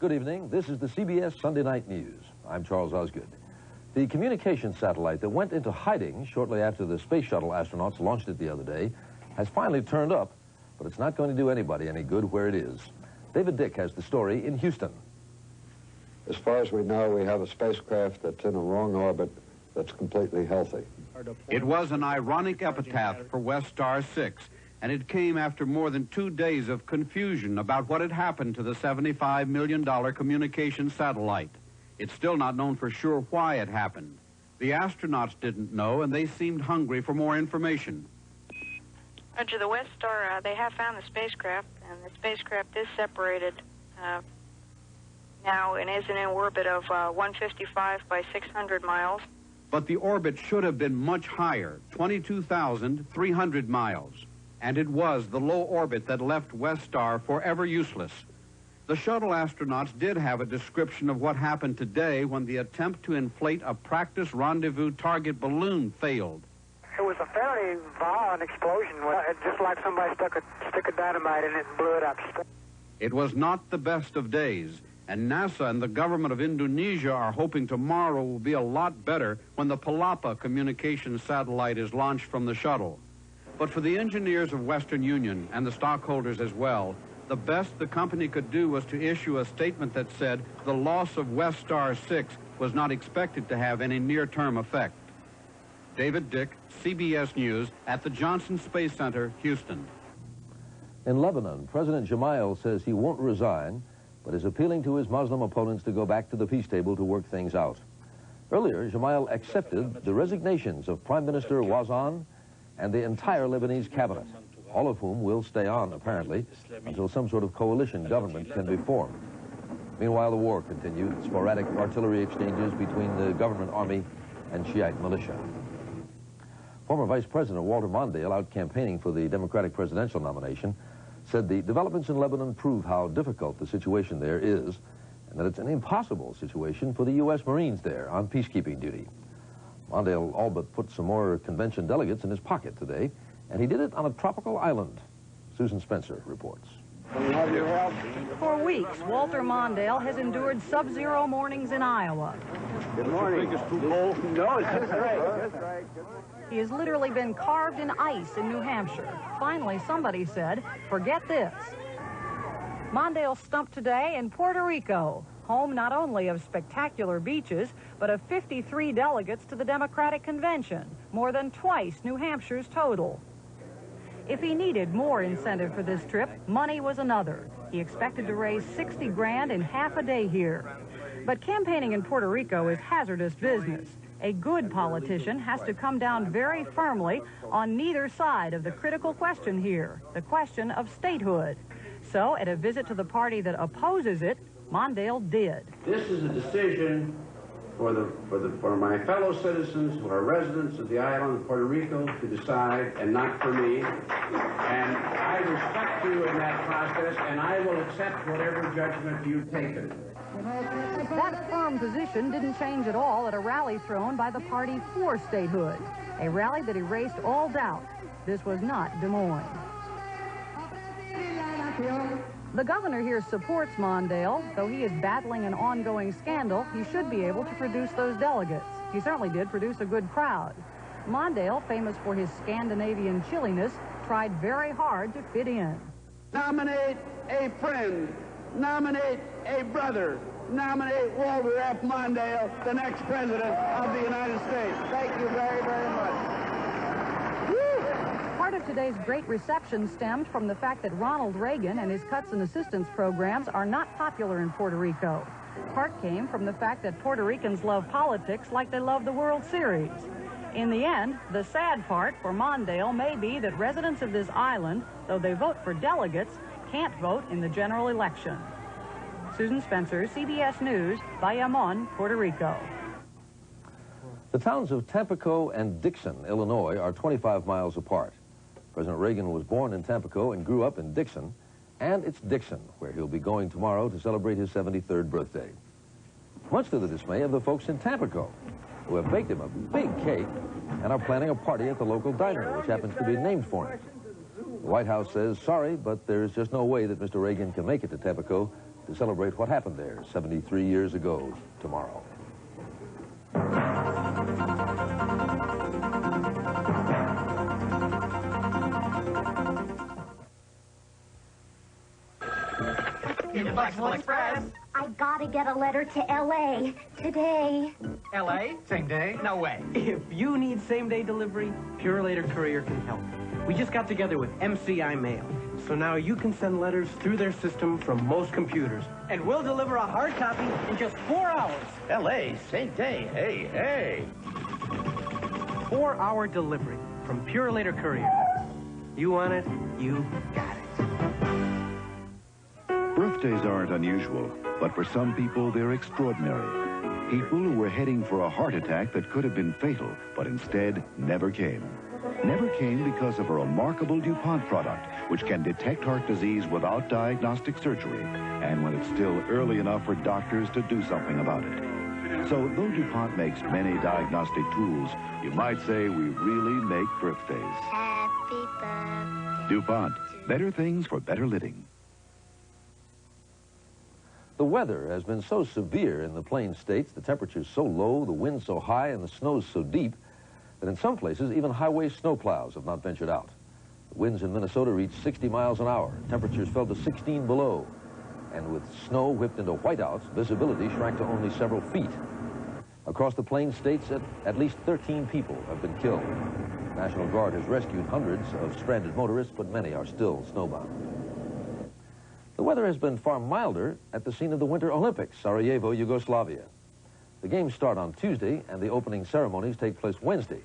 Good evening. This is the CBS Sunday Night News. I'm Charles Osgood. The communication satellite that went into hiding shortly after the space shuttle astronauts launched it the other day has finally turned up, but it's not going to do anybody any good where it is. David Dick has the story in Houston. As far as we know, we have a spacecraft that's in a wrong orbit that's completely healthy. It was an ironic epitaph for Weststar 6, and it came after more than 2 days of confusion about what had happened to the $75 million communication satellite. It's still not known for sure why it happened. The astronauts didn't know, and they seemed hungry for more information. Roger, the Weststar, they have found the spacecraft, and the spacecraft is separated now and is in an orbit of 155 by 600 miles. But the orbit should have been much higher, 22,300 miles. And it was the low orbit that left Weststar forever useless. The shuttle astronauts did have a description of what happened today when the attempt to inflate a practice rendezvous target balloon failed. It was a fairly violent explosion, just like somebody stuck a stick of dynamite in it and blew it up. It was not the best of days, and NASA and the government of Indonesia are hoping tomorrow will be a lot better when the Palapa communications satellite is launched from the shuttle. But for the engineers of Western Union and the stockholders as well, the best the company could do was to issue a statement that said the loss of Weststar 6 was not expected to have any near-term effect. David Dick, CBS News, at the Johnson Space Center, Houston. In Lebanon, President Gemayel says he won't resign, but is appealing to his Muslim opponents to go back to the peace table to work things out. Earlier, Gemayel accepted the resignations of Prime Minister Wazan and the entire Lebanese cabinet, all of whom will stay on, apparently, until some sort of coalition government can be formed. Meanwhile, the war continued, sporadic artillery exchanges between the government army and Shiite militia. Former Vice President Walter Mondale, out campaigning for the Democratic presidential nomination, said the developments in Lebanon prove how difficult the situation there is, and that it's an impossible situation for the U.S. Marines there on peacekeeping duty. Mondale all but put some more convention delegates in his pocket today, and he did it on a tropical island. Susan Spencer reports. For weeks, Walter Mondale has endured sub-zero mornings in Iowa. Good morning. It's too cold? No, it's just right. He has literally been carved in ice in New Hampshire. Finally, somebody said, forget this. Mondale stumped today in Puerto Rico, home not only of spectacular beaches, but of 53 delegates to the Democratic Convention, more than twice New Hampshire's total. If he needed more incentive for this trip, money was another. He expected to raise 60 grand in half a day here. But campaigning in Puerto Rico is hazardous business. A good politician has to come down very firmly on neither side of the critical question here, the question of statehood. So, at a visit to the party that opposes it, Mondale did. This is a decision for my fellow citizens who are residents of the island of Puerto Rico to decide, and not for me. And I respect you in that process, and I will accept whatever judgment you've taken. That firm position didn't change at all at a rally thrown by the party for statehood, a rally that erased all doubt. This was not Des Moines. The governor here supports Mondale. Though he is battling an ongoing scandal, he should be able to produce those delegates. He certainly did produce a good crowd. Mondale, famous for his Scandinavian chilliness, tried very hard to fit in. Nominate a friend. Nominate a brother. Nominate Walter F. Mondale, the next president of the United States. Thank you very, very much. Part of today's great reception stemmed from the fact that Ronald Reagan and his cuts and assistance programs are not popular in Puerto Rico. Part came from the fact that Puerto Ricans love politics like they love the World Series. In the end, the sad part for Mondale may be that residents of this island, though they vote for delegates, can't vote in the general election. Susan Spencer, CBS News, Bayamon, Puerto Rico. The towns of Tampico and Dixon, Illinois, are 25 miles apart. President Reagan was born in Tampico and grew up in Dixon, and it's Dixon where he'll be going tomorrow to celebrate his 73rd birthday. Much to the dismay of the folks in Tampico, who have baked him a big cake and are planning a party at the local diner, which happens to be named for him. The White House says, sorry, but there's just no way that Mr. Reagan can make it to Tampico to celebrate what happened there 73 years ago tomorrow. Flexible Express. I gotta get a letter to L.A. today. L.A.? Same day? No way. If you need same-day delivery, Purolator Courier can help. We just got together with MCI Mail. So now you can send letters through their system from most computers. And we'll deliver a hard copy in just 4 hours. L.A., same day. Hey, hey. 4-hour delivery from Purolator Courier. You want it, you got it. Birthdays aren't unusual, but for some people, they're extraordinary. People who were heading for a heart attack that could have been fatal, but instead never came. Never came because of a remarkable Dupont product, which can detect heart disease without diagnostic surgery, and when it's still early enough for doctors to do something about it. So, though Dupont makes many diagnostic tools, you might say we really make birthdays. Happy birthday. Dupont, better things for better living. The weather has been so severe in the Plain States, the temperature's so low, the wind's so high, and the snow's so deep, that in some places, even highway snowplows have not ventured out. The winds in Minnesota reached 60 miles an hour. Temperatures fell to 16 below. And with snow whipped into whiteouts, visibility shrank to only several feet. Across the Plain States, at least 13 people have been killed. The National Guard has rescued hundreds of stranded motorists, but many are still snowbound. The weather has been far milder at the scene of the Winter Olympics, Sarajevo, Yugoslavia. The games start on Tuesday, and the opening ceremonies take place Wednesday.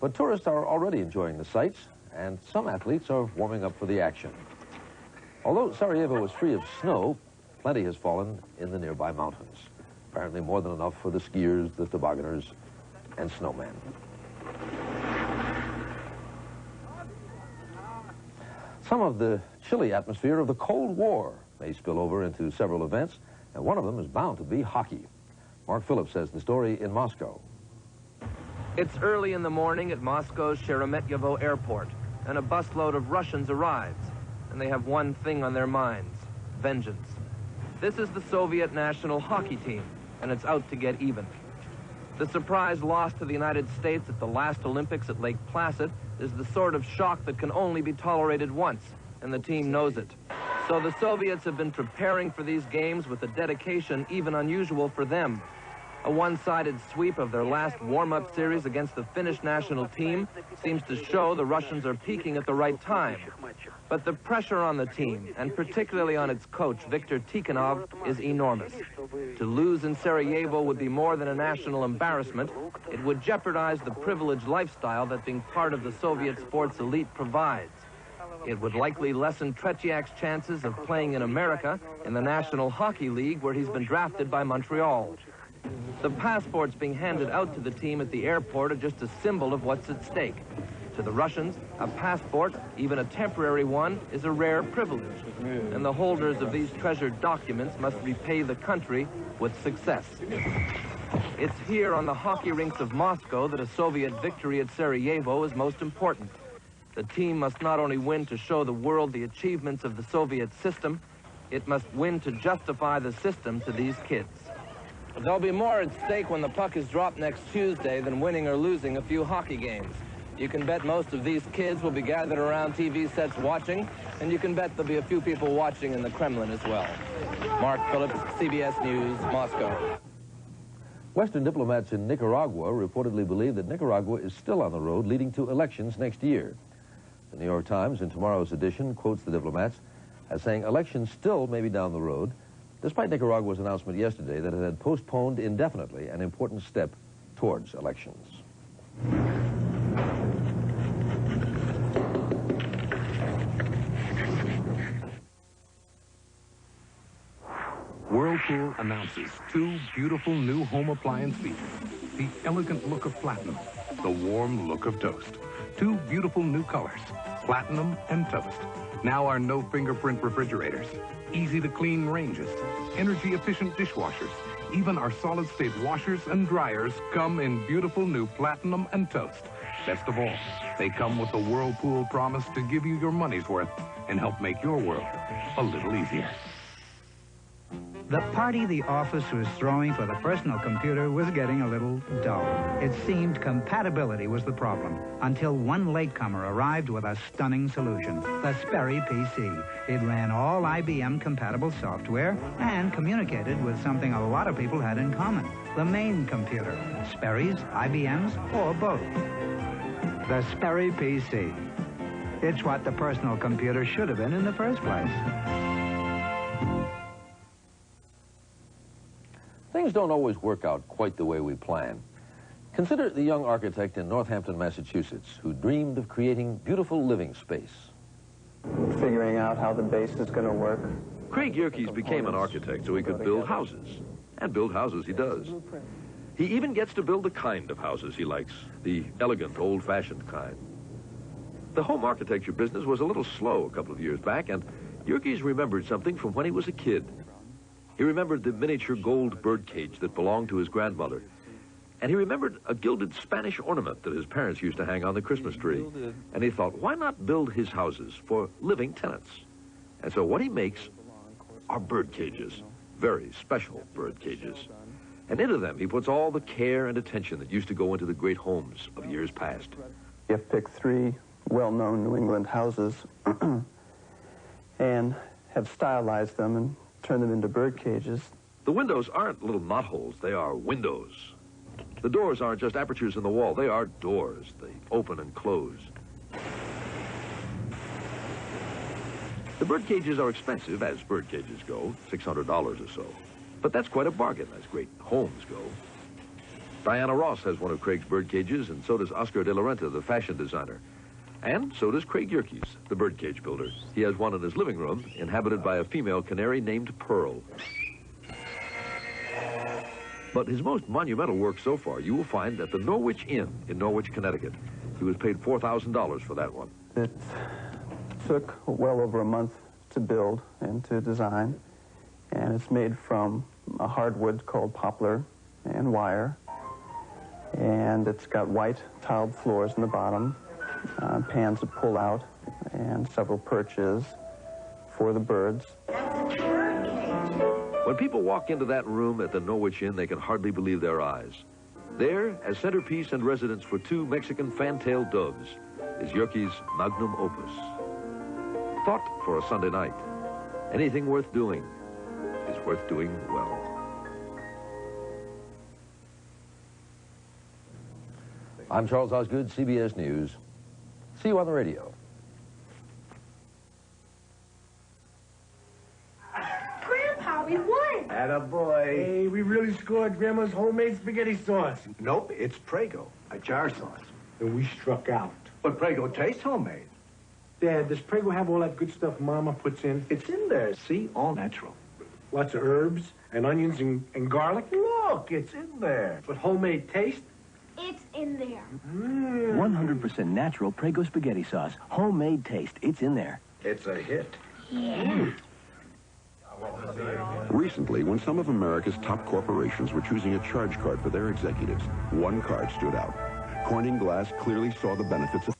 But tourists are already enjoying the sights, and some athletes are warming up for the action. Although Sarajevo is free of snow, plenty has fallen in the nearby mountains. Apparently more than enough for the skiers, the tobogganers, and snowmen. Some of the chilly atmosphere of the Cold War may spill over into several events, and one of them is bound to be hockey. Mark Phillips has the story in Moscow. It's early in the morning at Moscow's Sheremetyevo airport, and a busload of Russians arrives, and they have one thing on their minds: vengeance. This is the Soviet national hockey team, and it's out to get even. The surprise loss to the United States at the last Olympics at Lake Placid is the sort of shock that can only be tolerated once, and the team knows it. So the Soviets have been preparing for these games with a dedication even unusual for them. A one-sided sweep of their last warm-up series against the Finnish national team seems to show the Russians are peaking at the right time. But the pressure on the team, and particularly on its coach, Viktor Tikhonov, is enormous. To lose in Sarajevo would be more than a national embarrassment. It would jeopardize the privileged lifestyle that being part of the Soviet sports elite provides. It would likely lessen Tretiak's chances of playing in America in the National Hockey League, where he's been drafted by Montreal. The passports being handed out to the team at the airport are just a symbol of what's at stake. To the Russians, a passport, even a temporary one, is a rare privilege, and the holders of these treasured documents must repay the country with success. It's here on the hockey rinks of Moscow that a Soviet victory at Sarajevo is most important. The team must not only win to show the world the achievements of the Soviet system, it must win to justify the system to these kids. There'll be more at stake when the puck is dropped next Tuesday than winning or losing a few hockey games. You can bet most of these kids will be gathered around TV sets watching, and you can bet there'll be a few people watching in the Kremlin as well. Mark Phillips, CBS News, Moscow. Western diplomats in Nicaragua reportedly believe that Nicaragua is still on the road leading to elections next year. The New York Times, in tomorrow's edition, quotes the diplomats as saying elections still may be down the road, despite Nicaragua's announcement yesterday that it had postponed indefinitely an important step towards elections. Whirlpool announces 2 beautiful new home appliance features. The elegant look of platinum, the warm look of toast. 2 beautiful new colors, platinum and toast. Now our no fingerprint refrigerators, easy to clean ranges, energy efficient dishwashers. Even our solid state washers and dryers come in beautiful new platinum and toast. Best of all, they come with the Whirlpool promise to give you your money's worth and help make your world a little easier. The party the office was throwing for the personal computer was getting a little dull. It seemed compatibility was the problem, until one latecomer arrived with a stunning solution, the Sperry PC. It ran all IBM-compatible software and communicated with something a lot of people had in common, the main computer, Sperry's, IBM's, or both. The Sperry PC. It's what the personal computer should have been in the first place. Things don't always work out quite the way we plan. Consider the young architect in Northampton, Massachusetts, who dreamed of creating beautiful living space. Figuring out how the base is going to work. Craig Yerkes became an architect so he could build houses. And build houses he does. He even gets to build the kind of houses he likes, the elegant, old-fashioned kind. The home architecture business was a little slow a couple of years back, and Yerkes remembered something from when he was a kid. He remembered the miniature gold birdcage that belonged to his grandmother. And he remembered a gilded Spanish ornament that his parents used to hang on the Christmas tree. And he thought, why not build his houses for living tenants? And so what he makes are bird cages, very special bird cages. And into them he puts all the care and attention that used to go into the great homes of years past. You have to pick 3 well-known New England houses and have stylized them and turn them into bird cages. The windows aren't little knotholes, they are windows. The doors aren't just apertures in the wall, they are doors. They open and close. The bird cages are expensive, as bird cages go, $600 or so. But that's quite a bargain, as great homes go. Diana Ross has one of Craig's bird cages, and so does Oscar de la Renta, the fashion designer. And so does Craig Yerkes, the birdcage builder. He has one in his living room, inhabited by a female canary named Pearl. But his most monumental work so far you will find at the Norwich Inn in Norwich, Connecticut. He was paid $4,000 for that one. It took well over a month to build and to design, and it's made from a hardwood called poplar and wire, and it's got white tiled floors in the bottom, pans that pull out, and several perches for the birds. When people walk into that room at the Norwich Inn, they can hardly believe their eyes. There, as centerpiece and residence for 2 Mexican fan-tailed doves, is Yerkes' magnum opus. Thought for a Sunday night. Anything worth doing is worth doing well. I'm Charles Osgood, CBS News. See you on the radio. Grandpa, we won! Attaboy. Hey, we really scored Grandma's homemade spaghetti sauce. Nope, it's Prego, a jar sauce. And we struck out. But Prego tastes homemade. Dad, does Prego have all that good stuff Mama puts in? It's in there, see? All natural. Lots of herbs and onions and garlic? Look, it's in there. But homemade taste? It's in there. 100% natural Prego spaghetti sauce. Homemade taste. It's in there. It's a hit. Yeah. Recently, when some of America's top corporations were choosing a charge card for their executives, one card stood out. Corning Glass clearly saw the benefits of